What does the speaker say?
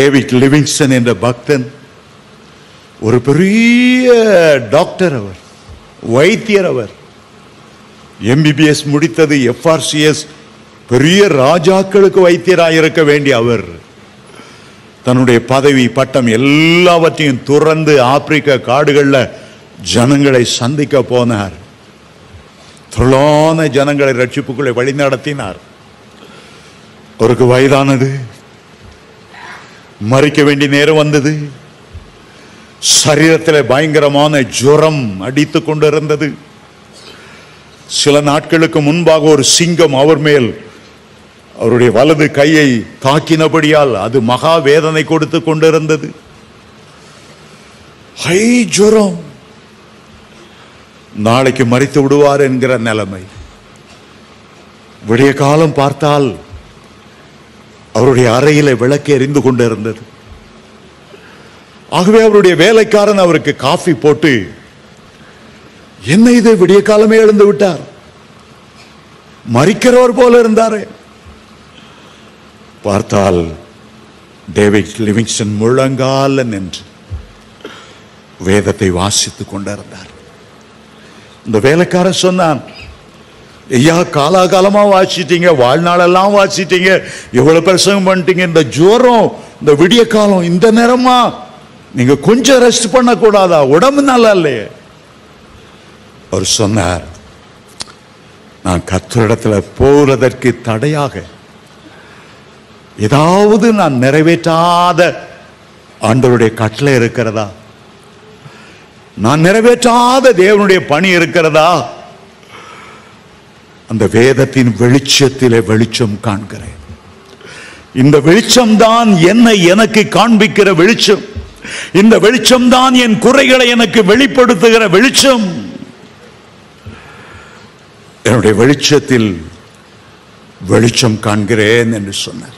David Livingstone என்ற பக்தன் ஒரு பெரிய டாக்டர், அவர் வைத்தியர். அவர் MBBS முடித்தது, FRCS, பெரிய ராஜாக்களுக்கு வைத்தியராக இருக்க வேண்டிய அவர் தன்னுடைய பதவி பட்டம் எல்லாவற்றையும் துறந்து ஆப்பிரிக்க காடுகளில் ஜனங்களை சந்திக்க போனார். திரளான ஜனங்களை ரட்சிப்புக்குள்ளே வழி நடத்தினார். அவருக்கு வயதானது, மறிக்க வேண்டிய நேரம் வந்தது. சரீரத்தில் பயங்கரமான ஜுரம் அடித்து கொண்டிருந்தது. சில நாட்களுக்கு முன்பாக ஒரு சிங்கம் அவர் மேல் அவருடைய வலது கையை தாக்கினபடியால் அது மகா வேதனை கொடுத்து கொண்டிருந்தது. ஹை ஜுரம், நாளைக்கு மரித்து விடுவார் என்கிற நிலைமை. விடிய காலம் பார்த்தால் அவருடைய அறையில விளக்கு எரிந்து கொண்டிருந்தது. ஆகவே அவருடைய வேலைக்காரன் அவருக்கு காஃபி போட்டு, என்ன இது விடிய காலமே எழுந்து விட்டார், மரிக்கிறவர் போல இருந்தாரே. பார்த்தால் டேவிட் லிவிங்ஸ்டன் முழங்கால நின்று வேதத்தை வாசித்துக் கொண்டிருந்தார். இந்த வேலைக்காரன் சொன்னான், ஐயா காலாகாலமா வாசிட்டீங்க, வாழ்நாளெல்லாம் வாசிட்டீங்க, எவ்வளவு பிரசங்கம் பண்ணிட்டீங்க, இந்த ஜுரம், இந்த விடிய காலம், இந்த நேரமா நீங்க கொஞ்சம் ரெஸ்ட் பண்ண கூடாதா, உடம்பு நல்லா இல்லையே. அவர் சொன்னார், நான் கர்த்தரிடத்துல போறதற்கு தடையாக ஏதாவது நான் நிறைவேற்றாத ஆண்டவருடைய கட்டளை இருக்கிறதா, நான் நிறைவேற்றாத தேவனுடைய பணி இருக்கிறதா? அந்த வேதத்தின் வெளிச்சத்திலே வெளிச்சம் காண்கிறேன். இந்த வெளிச்சம் தான் என்னை எனக்கு காண்பிக்கிற வெளிச்சம். இந்த வெளிச்சம் தான் என் குறைகளை எனக்கு வெளிப்படுத்துகிற வெளிச்சம். என்னுடைய வெளிச்சத்தில் வெளிச்சம் காண்கிறேன் என்று சொன்னார்.